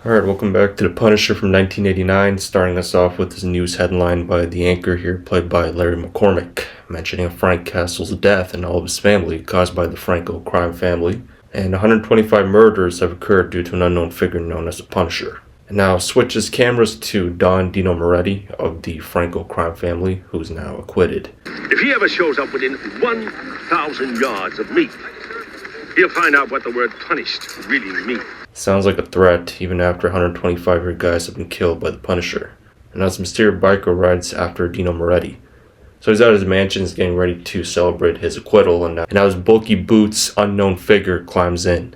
Alright, welcome back to The Punisher from 1989, starting us off with this news headline by the anchor here, played by Larry McCormick, mentioning Frank Castle's death and all of his family caused by the Franco crime family, and 125 murders have occurred due to an unknown figure known as the Punisher. And now switches cameras to Don Dino Moretti of the Franco crime family, who is now acquitted. If he ever shows up within 1,000 yards of me, he'll find out what the word punished really means. Sounds like a threat, even after 125 of your guys have been killed by the Punisher. And as Mysterio Biker rides after Dino Moretti. So he's at his mansion, he's getting ready to celebrate his acquittal, and now his bulky boots unknown figure climbs in.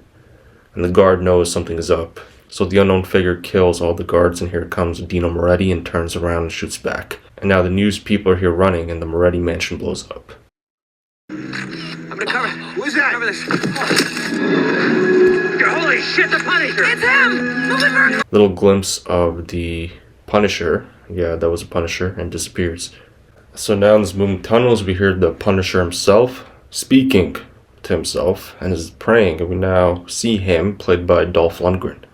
And the guard knows something is up. So the unknown figure kills all the guards, and here comes Dino Moretti and turns around and shoots back. And now the news people are here running, and the Moretti mansion blows up. I'm gonna cover it. Who's that? Cover this. Holy shit, the Punisher! It's him! Move it very Little glimpse of the Punisher. Yeah, that was a Punisher, and disappears. So now in this moving tunnels, we hear the Punisher himself speaking to himself and is praying, and we now see him played by Dolph Lundgren.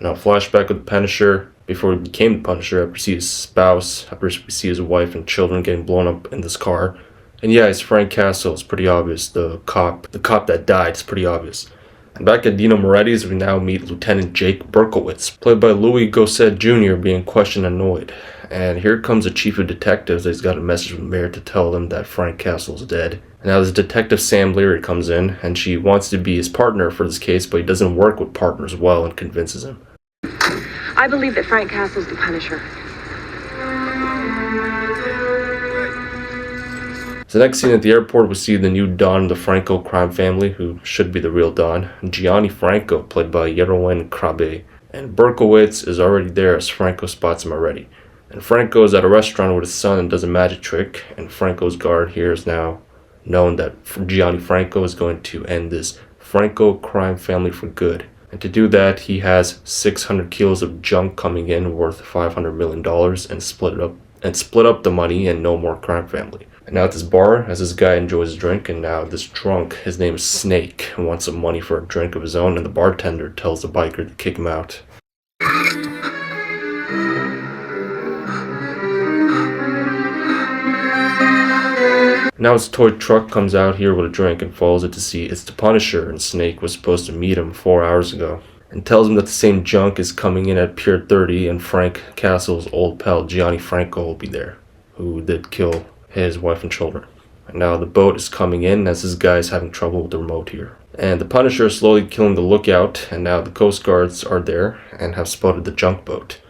Now, flashback with the Punisher before he became the Punisher, after we see his spouse, after we see his wife and children getting blown up in this car. And yeah, it's Frank Castle. It's pretty obvious. The cop that died is pretty obvious. And back at Dino Moretti's, we now meet Lieutenant Jake Berkowitz, played by Louis Gossett Jr., being questioned and annoyed. And here comes the chief of detectives. He's got a message from the mayor to tell them that Frank Castle's dead. And now this detective Sam Leary comes in, and she wants to be his partner for this case, but he doesn't work with partners well and convinces him. I believe that Frank Castle's the Punisher. So next scene at the airport, we see the new Don of the Franco crime family, who should be the real Don, Gianni Franco, played by Jeroen Krabbe. And Berkowitz is already there as Franco spots him already. And Franco is at a restaurant with his son and does a magic trick, and Franco's guard here is now known that Gianni Franco is going to end this Franco crime family for good. And to do that, he has 600 kilos of junk coming in worth $500 million and split up the money and no more crime family. And now at this bar, as this guy enjoys his drink, and now this drunk, his name is Snake, wants some money for a drink of his own, and the bartender tells the biker to kick him out. Now his toy truck comes out here with a drink and follows it to see it's the Punisher, and Snake was supposed to meet him 4 hours ago. And tells him that the same junk is coming in at Pier 30, and Frank Castle's old pal Gianni Franco will be there, who did kill his wife and children. And now the boat is coming in as this guy is having trouble with the remote here. And the Punisher is slowly killing the lookout, and now the Coast Guards are there and have spotted the junk boat.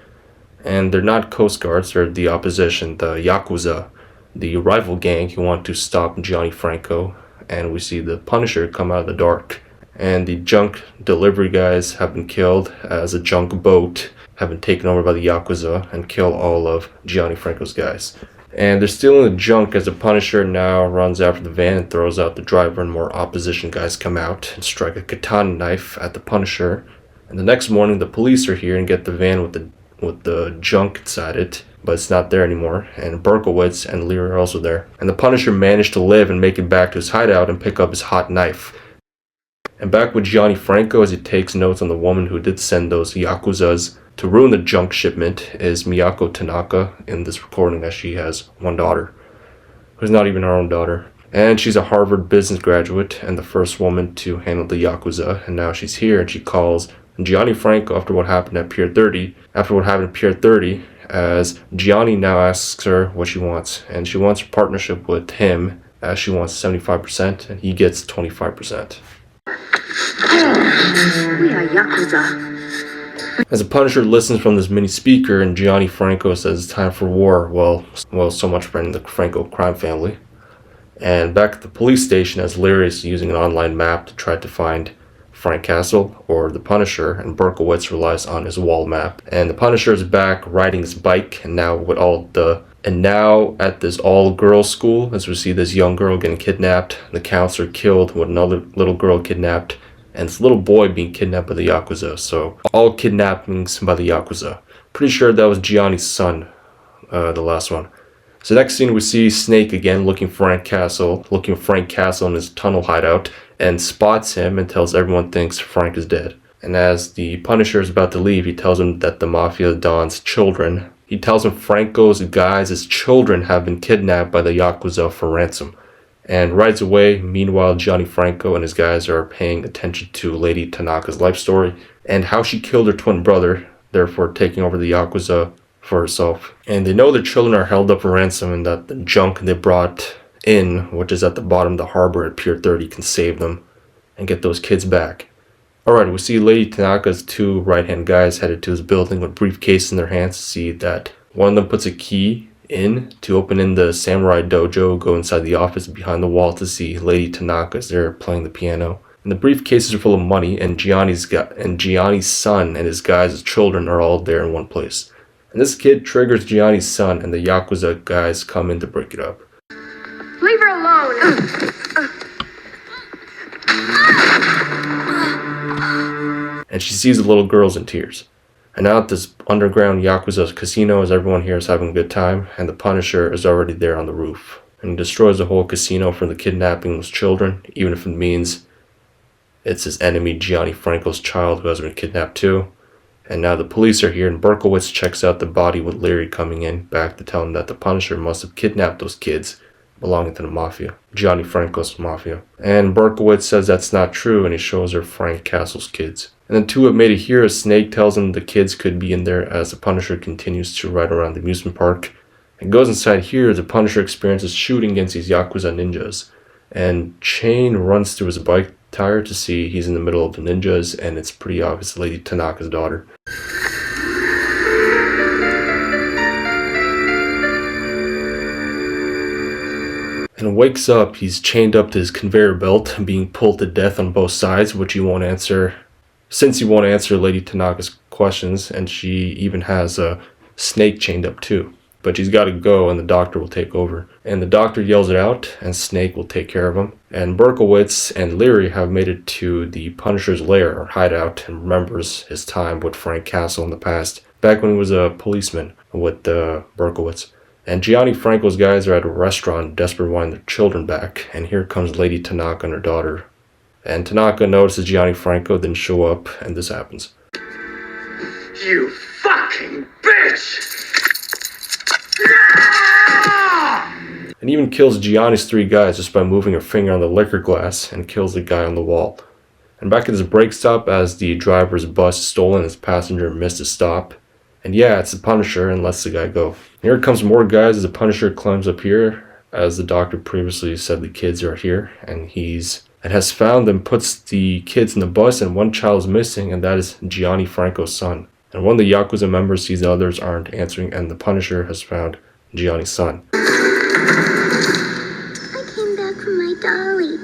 And they're not Coast Guards, they're the opposition, the Yakuza, the rival gang who want to stop Gianni Franco. And we see the Punisher come out of the dark. And the junk delivery guys have been killed as a junk boat have been taken over by the Yakuza and kill all of Gianni Franco's guys. And they're stealing the junk as the Punisher now runs after the van and throws out the driver, and more opposition guys come out and strike a katana knife at the Punisher. And the next morning the police are here and get the van with the junk inside it, but it's not there anymore, and Berkowitz and Leary are also there. And the Punisher managed to live and make it back to his hideout and pick up his hot knife. And back with Gianni Franco as he takes notes on the woman who did send those Yakuzas to ruin the junk shipment is Miyako Tanaka in this recording, as she has one daughter, who's not even her own daughter. And she's a Harvard business graduate and the first woman to handle the Yakuza, and now she's here and she calls Gianni Franco after what happened at Pier 30, as Gianni now asks her what she wants, and she wants a partnership with him, as she wants 75% and he gets 25%. We are Yakuza. As the Punisher listens from this mini speaker and Gianni Franco says it's time for war, well, so much for the Franco crime family. And back at the police station as Leary is using an online map to try to find Frank Castle or the Punisher, and Berkowitz relies on his wall map. And the Punisher is back riding his bike, and now at this all-girls school, as we see this young girl getting kidnapped, the counselor killed with another little girl kidnapped, and this little boy being kidnapped by the Yakuza. So all kidnappings by the Yakuza. Pretty sure that was Gianni's son, the last one. So next scene we see Snake again looking for Frank Castle in his tunnel hideout, and spots him and tells everyone thinks Frank is dead. And as the Punisher is about to leave, he tells him that the Mafia Don's children, he tells him Franco's guys' children have been kidnapped by the Yakuza for ransom. And rides away. Meanwhile, Gianni Franco and his guys are paying attention to Lady Tanaka's life story and how she killed her twin brother, therefore taking over the Yakuza for herself. And they know their children are held up for ransom and that the junk they brought in, which is at the bottom of the harbor at Pier 30, can save them and get those kids back. Alright, we see Lady Tanaka's two right-hand guys headed to his building with briefcases in their hands to see that one of them puts a key in to open in the samurai dojo, go inside the office behind the wall to see Lady Tanaka as they're playing the piano. And the briefcases are full of money, and Gianni's son and his guys' his children are all there in one place. And this kid triggers Gianni's son, and the Yakuza guys come in to break it up. Leave her alone. And she sees the little girls in tears. And now at this underground Yakuza casino, as everyone here is having a good time, and the Punisher is already there on the roof. And he destroys the whole casino for the kidnapping of his children, even if it means it's his enemy Gianni Franco's child who has been kidnapped too. And now the police are here, and Berkowitz checks out the body with Leary coming in back to tell him that the Punisher must have kidnapped those kids belonging to the Mafia, Gianni Franco's Mafia. And Berkowitz says that's not true, and he shows her Frank Castle's kids. And then two have made it here as Snake tells him the kids could be in there as the Punisher continues to ride around the amusement park. And goes inside here as the Punisher experiences shooting against these Yakuza ninjas. And Chain runs through his bike tire to see he's in the middle of the ninjas, and it's pretty obvious Lady Tanaka's daughter. And wakes up, he's chained up to his conveyor belt, being pulled to death on both sides, which he won't answer. Since he won't answer Lady Tanaka's questions, and she even has a Snake chained up too. But she's got to go, and the doctor will take over. And the doctor yells it out, and Snake will take care of him. And Berkowitz and Leary have made it to the Punisher's lair, or hideout, and remembers his time with Frank Castle in the past, back when he was a policeman with Berkowitz. And Gianni Franco's guys are at a restaurant, desperate wanting their children back, and here comes Lady Tanaka and her daughter. And Tanaka notices Gianni Franco didn't show up, and this happens. You fucking bitch! And even kills Gianni's three guys just by moving her finger on the liquor glass, and kills the guy on the wall. And back at his brake stop, as the driver's bus is stolen, his passenger missed his stop. And yeah, it's the Punisher, and lets the guy go. Here comes more guys as the Punisher climbs up here, as the doctor previously said the kids are here, and has found and puts the kids in the bus, and one child is missing, and that is Gianni Franco's son. And one of the Yakuza members sees the others aren't answering, and the Punisher has found Gianni's son. I came back for my dolly.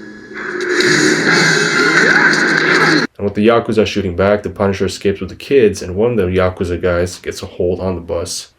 And with the Yakuza shooting back, the Punisher escapes with the kids, and one of the Yakuza guys gets a hold on the bus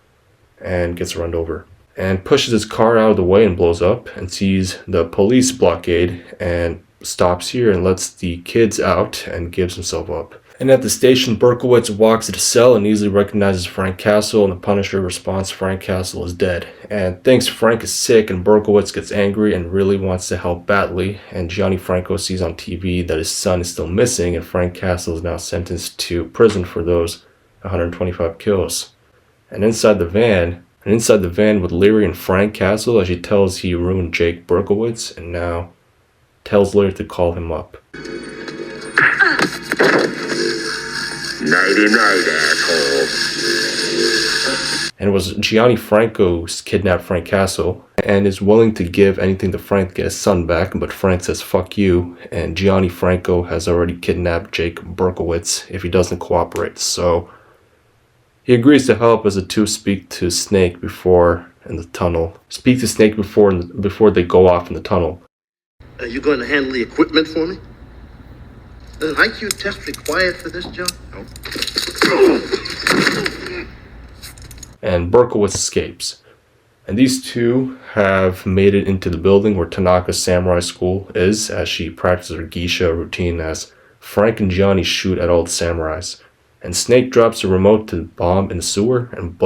and gets run over. And pushes his car out of the way and blows up, and sees the police blockade, and stops here and lets the kids out and gives himself up. And at the station, Berkowitz walks to the cell and easily recognizes Frank Castle, and the Punisher responds Frank Castle is dead. And thinks Frank is sick, and Berkowitz gets angry and really wants to help badly. And Gianni Franco sees on TV that his son is still missing, and Frank Castle is now sentenced to prison for those 125 kills. And inside the van with Leary and Frank Castle, as she tells he ruined Jake Berkowitz, and now tells Leary to call him up. Nighty-night, asshole. And it was Gianni Franco who kidnapped Frank Castle, and is willing to give anything to Frank to get his son back, but Frank says fuck you, and Gianni Franco has already kidnapped Jake Berkowitz if he doesn't cooperate, so he agrees to help as the two speak to Snake before in the tunnel. Speak to Snake before they go off in the tunnel. Are you going to handle the equipment for me? Is an IQ test required for this job? No. And Berkowitz escapes. And these two have made it into the building where Tanaka's samurai school is, as she practices her geisha routine as Frank and Gianni shoot at all the samurais. And Snake drops a remote to bomb in the sewer, and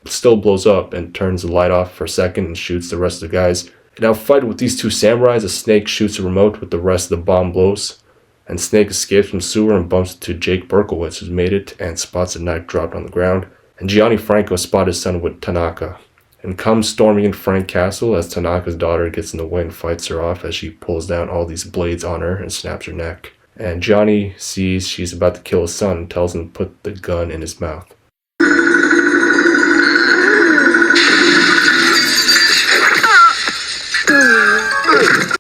still blows up, and turns the light off for a second and shoots the rest of the guys. And now fight with these two samurais as Snake shoots a remote with the rest of the bomb blows. And Snake escapes from the sewer and bumps into Jake Berkowitz, who's made it, and spots a knife dropped on the ground. And Gianni Franco spots his son with Tanaka, and comes storming in Frank Castle as Tanaka's daughter gets in the way and fights her off as she pulls down all these blades on her and snaps her neck. And Johnny sees she's about to kill his son and tells him to put the gun in his mouth.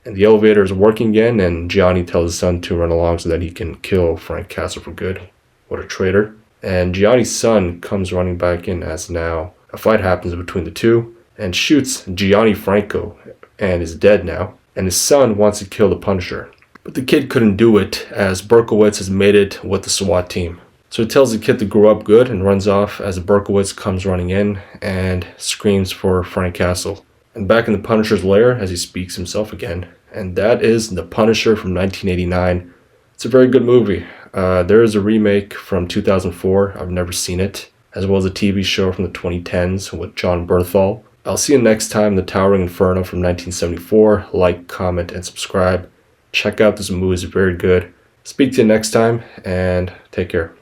And the elevator is working again, and Johnny tells his son to run along so that he can kill Frank Castle for good. What a traitor. And Gianni's son comes running back in as now a fight happens between the two and shoots Gianni Franco and is dead now. And his son wants to kill the Punisher. But the kid couldn't do it as Berkowitz has made it with the SWAT team. So he tells the kid to grow up good and runs off as Berkowitz comes running in and screams for Frank Castle. And back in the Punisher's lair as he speaks himself again. And that is The Punisher from 1989. It's a very good movie. There is a remake from 2004. I've never seen it. As well as a TV show from the 2010s with John Berthal. I'll see you next time. The Towering Inferno from 1974. Like, comment, and subscribe. Check out this movie. It's very good. Speak to you next time, and take care.